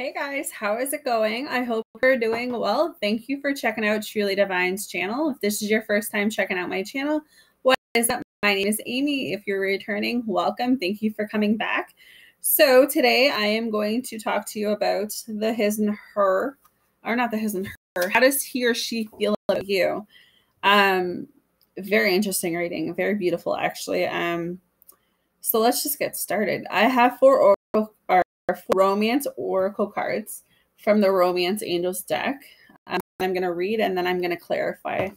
Hey guys, how is it going? I hope you're doing well. Thank you for checking out Truly Divine's channel. If this is your first time checking out my channel, what is up? My name is Amy. If you're returning, welcome. Thank you for coming back. So today I am going to talk to you about the his and her, or not the his and her. How does he or she feel about you? Very interesting reading, very beautiful actually. So let's just get started. I have four romance oracle cards from the Romance Angels deck. I'm going to read and then I'm going to clarify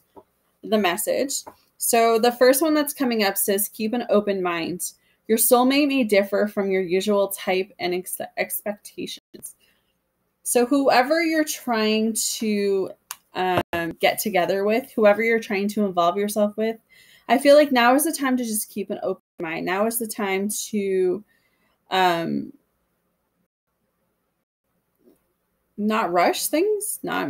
the message. So the first one that's coming up says, keep an open mind. Your soulmate may differ from your usual type and expectations. So whoever you're trying to get together with, whoever you're trying to involve yourself with, I feel like now is the time to just keep an open mind. Now is the time to not rush things, not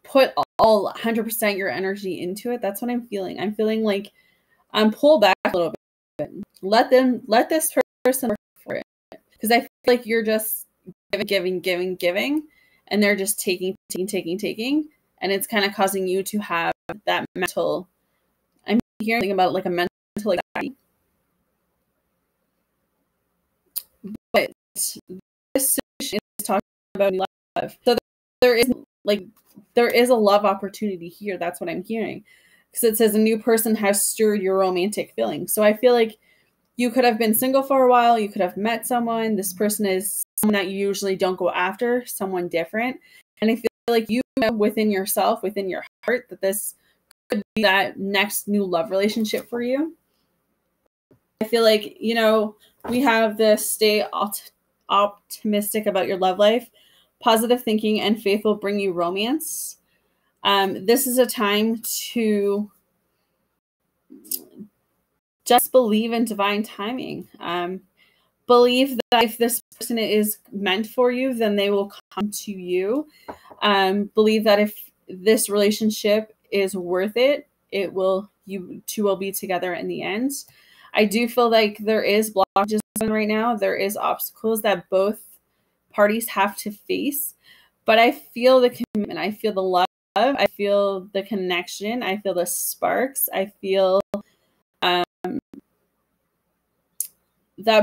put all 100% your energy into it. That's what I'm feeling. I'm feeling like pull back a little bit. Let this person work for it. Because I feel like you're just giving, and they're just taking. And it's kind of causing you to have that mental, I'm hearing about like a mental anxiety. But this is talking about love. So there is a love opportunity here. That's what I'm hearing. Because it says a new person has stirred your romantic feelings. So I feel like you could have been single for a while. You could have met someone. This person is someone that you usually don't go after, someone different. And I feel like you know within yourself, within your heart, that this could be that next new love relationship for you. I feel like, you know, we have this stay optimistic about your love life. Positive thinking and faith will bring you romance. This is a time to just believe in divine timing. Believe that if this person is meant for you, then they will come to you. Believe that if this relationship is worth it, you two will be together in the end. I do feel like there is blockages right now. There is obstacles that both parties have to face, but I feel the commitment. I feel the love. I feel the connection. I feel the sparks. I feel that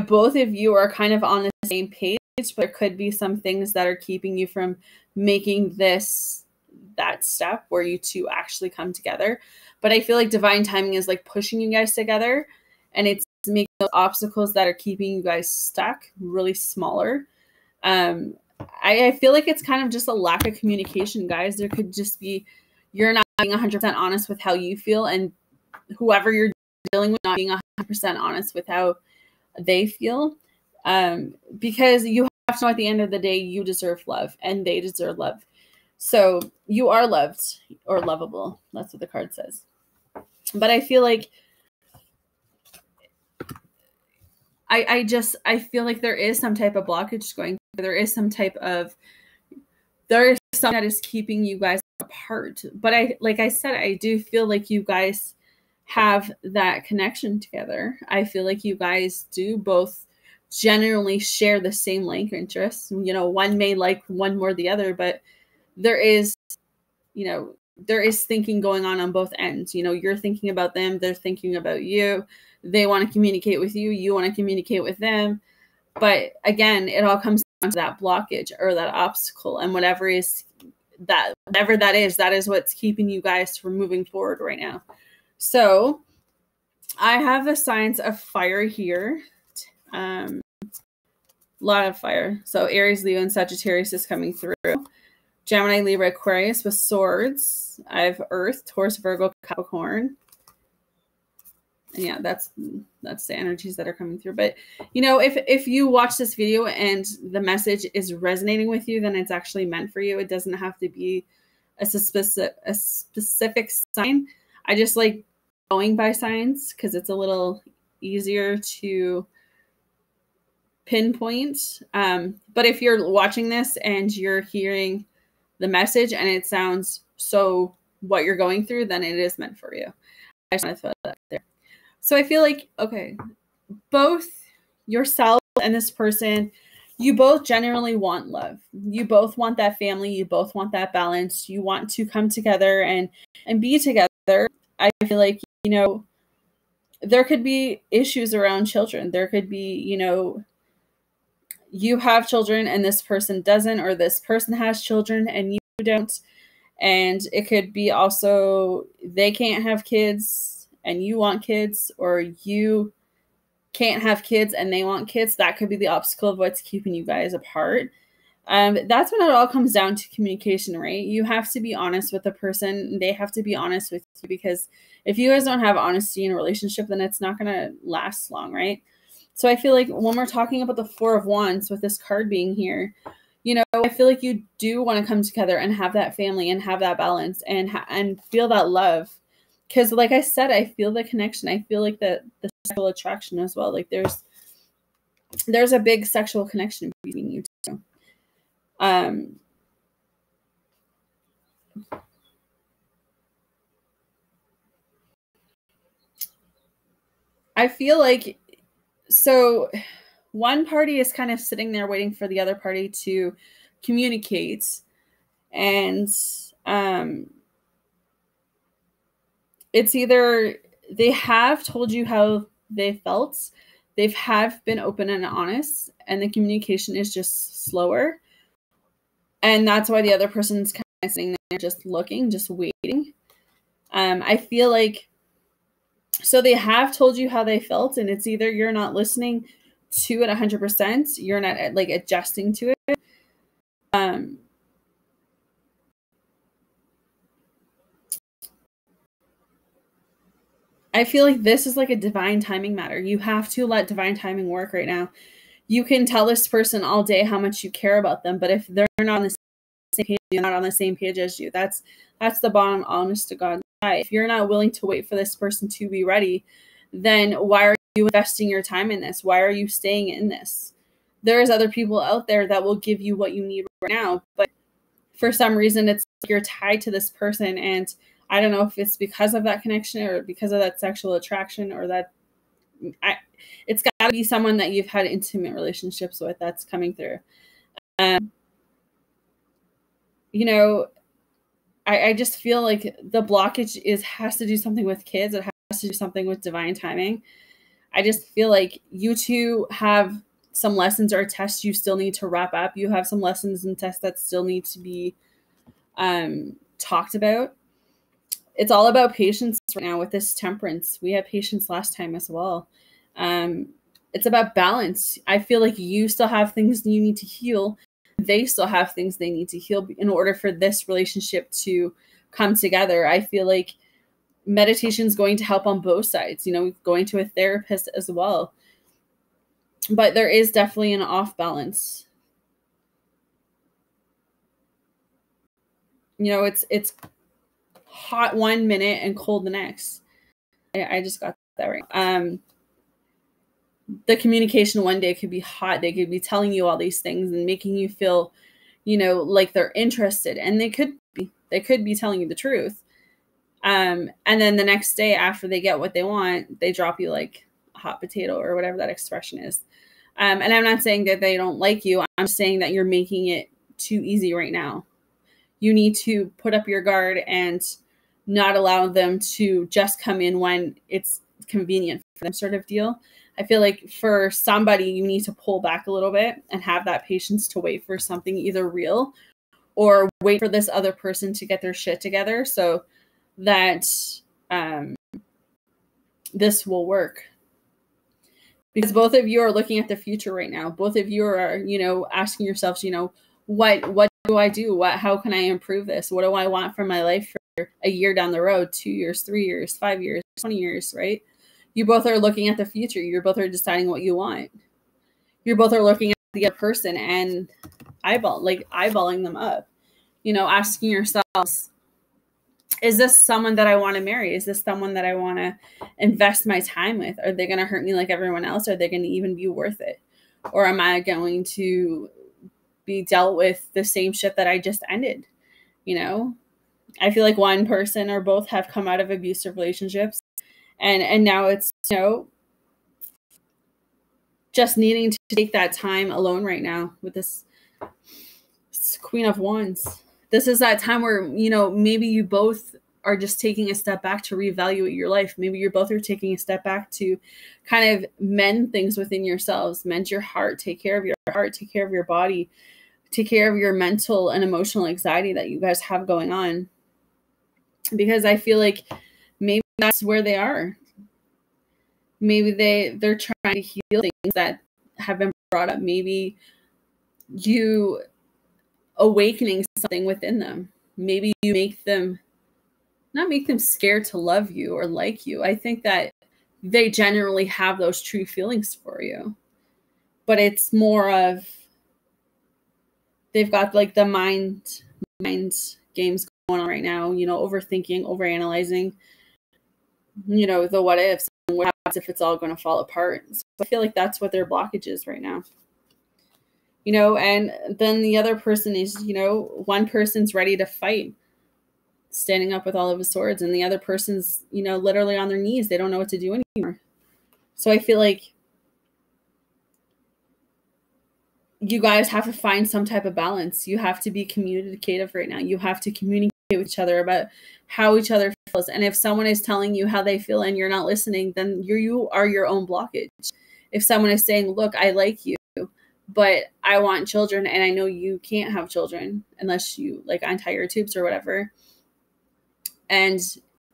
both of you are kind of on the same page, but there could be some things that are keeping you from making that step where you two actually come together. But I feel like divine timing is like pushing you guys together, and it's making those obstacles that are keeping you guys stuck really smaller. I feel like it's kind of just a lack of communication, guys. There could just be, you're not being 100% honest with how you feel, and whoever you're dealing with not being 100% honest with how they feel. Because you have to know at the end of the day, you deserve love and they deserve love. So you are loved or lovable. That's what the card says. But I feel like I feel like there is some type of blockage going. There is something that is keeping you guys apart. But like I said, I do feel like you guys have that connection together. I feel like you guys do both generally share the same like interests. You know, one may like one more the other, but there is thinking going on both ends. You know, you're thinking about them, they're thinking about you. They want to communicate with you, you want to communicate with them. But again, it all comes down to that blockage or that obstacle, and whatever that is what's keeping you guys from moving forward right now. So I have the signs of fire here. A lot of fire. So Aries, Leo, and Sagittarius is coming through. Gemini, Libra, Aquarius with swords. I have Earth, Taurus, Virgo, Capricorn. And yeah, that's the energies that are coming through. But you know, if you watch this video and the message is resonating with you, then it's actually meant for you. It doesn't have to be a specific sign. I just like going by signs because it's a little easier to pinpoint. But if you're watching this and you're hearing the message and it sounds so what you're going through, then it is meant for you. I just want to throw that there. So I feel like, okay, both yourself and this person, you both generally want love. You both want that family. You both want that balance. You want to come together and be together. I feel like, you know, there could be issues around children. There could be, you know, you have children and this person doesn't, or this person has children and you don't. And it could be also they can't have kids and you want kids, or you can't have kids and they want kids. That could be the obstacle of what's keeping you guys apart. That's when it all comes down to communication, right? You have to be honest with the person. They have to be honest with you, because if you guys don't have honesty in a relationship, then it's not going to last long, right? So I feel like when we're talking about the Four of Wands with this card being here, you know, I feel like you do want to come together and have that family and have that balance and feel that love. Because like I said, I feel the connection. I feel like the sexual attraction as well. Like there's a big sexual connection between you two. I feel like, so one party is kind of sitting there waiting for the other party to communicate, and it's either they have told you how they felt, they have been open and honest, and the communication is just slower, and that's why the other person's kind of sitting there just looking, just waiting. I feel like, so they have told you how they felt, and it's either you're not listening to it 100%, you're not like adjusting to it. I feel like this is like a divine timing matter. You have to let divine timing work right now. You can tell this person all day how much you care about them, but if they're not on the same page, you're not on the same page as you. That's the bottom, honest to God. If you're not willing to wait for this person to be ready, then why are you investing your time in this? Why are you staying in this? There's other people out there that will give you what you need right now, but for some reason it's like you're tied to this person, and I don't know if it's because of that connection or because of that sexual attraction, or that it's got to be someone that you've had intimate relationships with that's coming through. You know, I just feel like the blockage has to do something with kids. It has to do something with divine timing. I just feel like you two have some lessons or tests you still need to wrap up. You have some lessons and tests that still need to be talked about. It's all about patience right now with this Temperance. We had patience last time as well. It's about balance. I feel like you still have things you need to heal. They still have things they need to heal in order for this relationship to come together. I feel like meditation is going to help on both sides, you know, going to a therapist as well. But there is definitely an off balance. You know, it's hot one minute and cold the next. I just got that right. The communication one day could be hot. They could be telling you all these things and making you feel, you know, like they're interested, and they could be telling you the truth. And then the next day after they get what they want, they drop you like a hot potato or whatever that expression is. And I'm not saying that they don't like you. I'm saying that you're making it too easy right now. You need to put up your guard and not allow them to just come in when it's convenient for them, sort of deal. I feel like for somebody, you need to pull back a little bit and have that patience to wait for something either real or wait for this other person to get their shit together so that this will work. Because both of you are looking at the future right now. Both of you are, you know, asking yourselves, you know, what do I do? How can I improve this? What do I want for my life for a year down the road, 2 years, 3 years, 5 years, 20 years, right? You both are looking at the future. You both are deciding what you want. You both are looking at the other person and eyeballing them up. You know, asking yourselves, is this someone that I want to marry? Is this someone that I want to invest my time with? Are they going to hurt me like everyone else? Are they going to even be worth it? Or am I going to be dealt with the same shit that I just ended? You know, I feel like one person or both have come out of abusive relationships. And now it's, you know, just needing to take that time alone right now with this Queen of Wands. This is that time where, you know, maybe you both are just taking a step back to reevaluate your life. Maybe you both are taking a step back to kind of mend things within yourselves, mend your heart, take care of your heart, take care of your body, take care of your mental and emotional anxiety that you guys have going on. Because I feel like maybe that's where they are. Maybe they're trying to heal things that have been brought up. Maybe you awakening something within them. Maybe you make them, not make them scared to love you or like you. I think that they generally have those true feelings for you. But it's more of, they've got like the mind games going on right now, you know, overthinking, overanalyzing, you know, the what ifs, and what happens if it's all going to fall apart. So I feel like that's what their blockage is right now. You know, and then the other person is, you know, one person's ready to fight, standing up with all of his swords, and the other person's, you know, literally on their knees. They don't know what to do anymore. So I feel like you guys have to find some type of balance. You have to be communicative right now. You have to communicate with each other about how each other feels. And if someone is telling you how they feel and you're not listening, then you are your own blockage. If someone is saying, look, I like you, but I want children, and I know you can't have children unless you like untie your tubes or whatever, and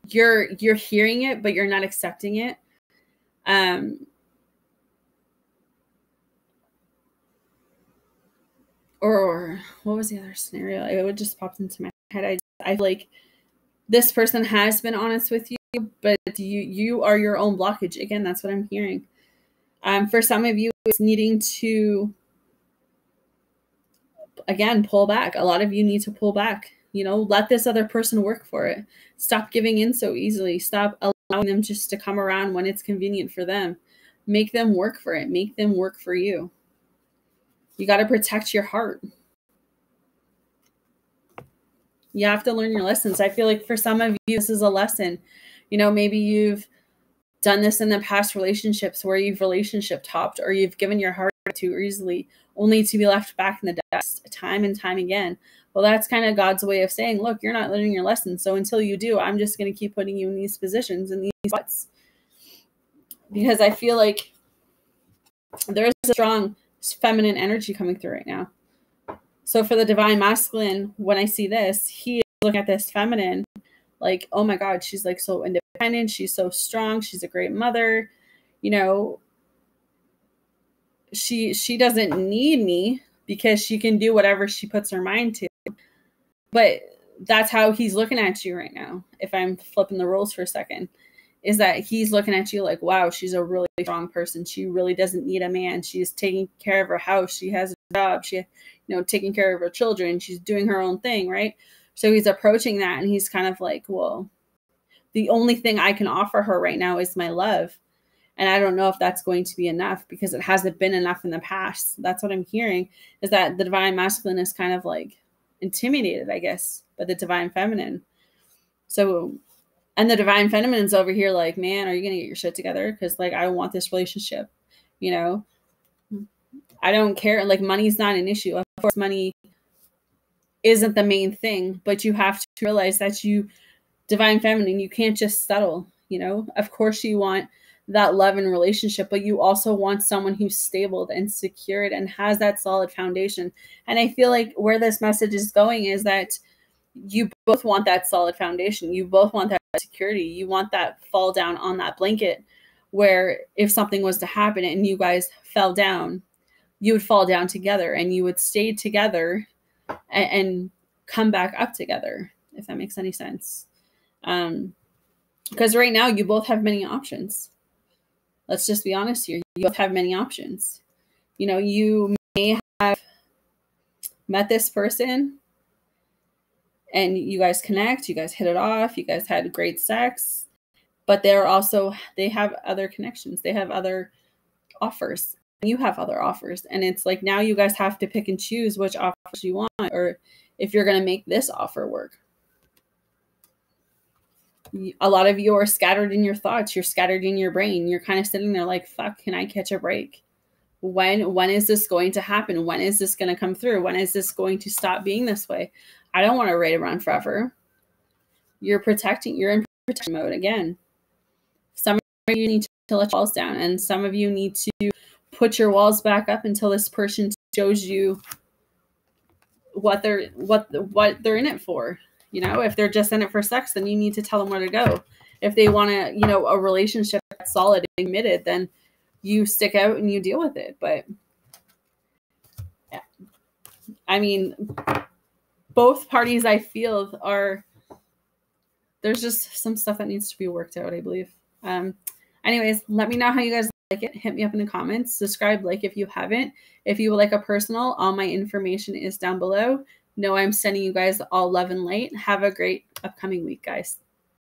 you're hearing it, but you're not accepting it. Or what was the other scenario? It would just popped into my head. I feel like this person has been honest with you, but you are your own blockage. Again, that's what I'm hearing. For some of you, it's needing to, again, pull back. A lot of you need to pull back. You know, let this other person work for it. Stop giving in so easily. Stop allowing them just to come around when it's convenient for them. Make them work for it. Make them work for you. You got to protect your heart. You have to learn your lessons. I feel like for some of you, this is a lesson. You know, maybe you've done this in the past relationships where you've relationship topped, or you've given your heart too easily, only to be left back in the dust time and time again. Well, that's kind of God's way of saying, look, you're not learning your lesson. So until you do, I'm just going to keep putting you in these positions, in these spots. Because I feel like there's a strong feminine energy coming through right now. So for the divine masculine, when I see this, he is looking at this feminine like, oh my God, she's like so independent. She's so strong. She's a great mother. You know, she doesn't need me because she can do whatever she puts her mind to. But that's how he's looking at you right now. If I'm flipping the roles for a second, is that he's looking at you like, wow, she's a really strong person. She really doesn't need a man. She's taking care of her house. She has a job. She, you know, taking care of her children. She's doing her own thing, right? So he's approaching that, and he's kind of like, well, the only thing I can offer her right now is my love. And I don't know if that's going to be enough, because it hasn't been enough in the past. That's what I'm hearing, is that the divine masculine is kind of like intimidated, I guess, by the divine feminine. So, and the divine feminine's over here like, man, are you going to get your shit together? Because like, I want this relationship, you know, I don't care. Like, money's not an issue. Of course, money isn't the main thing, but you have to realize that you, divine feminine, you can't just settle, you know. Of course you want that love and relationship, but you also want someone who's stable and secured and has that solid foundation. And I feel like where this message is going is that you both want that solid foundation. You both want that security. You want that fall down on that blanket, where if something was to happen and you guys fell down, you would fall down together and you would stay together and come back up together, if that makes any sense. Because right now you both have many options. Let's just be honest here. You both have many options. You know, you may have met this person and you guys connect, you guys hit it off, you guys had great sex, but they have other connections. They have other offers. You have other offers. And it's like, now you guys have to pick and choose which offers you want, or if you're going to make this offer work. A lot of you are scattered in your thoughts. You're scattered in your brain. You're kind of sitting there like, fuck, can I catch a break? When is this going to happen? When is this going to come through? When is this going to stop being this way? I don't want to raid around forever. You're in protection mode again. Some of you need to let your walls down, and some of you need to put your walls back up until this person shows you what they're in it for. You know, if they're just in it for sex, then you need to tell them where to go. If they want to, you know, a relationship that's solid and committed, then you stick out and you deal with it. But yeah, I mean, both parties, I feel, there's just some stuff that needs to be worked out, I believe. Anyways, let me know how you guys like it. Hit me up in the comments. Subscribe, like if you haven't. If you would like a personal, all my information is down below. Know I'm sending you guys all love and light. Have a great upcoming week, guys.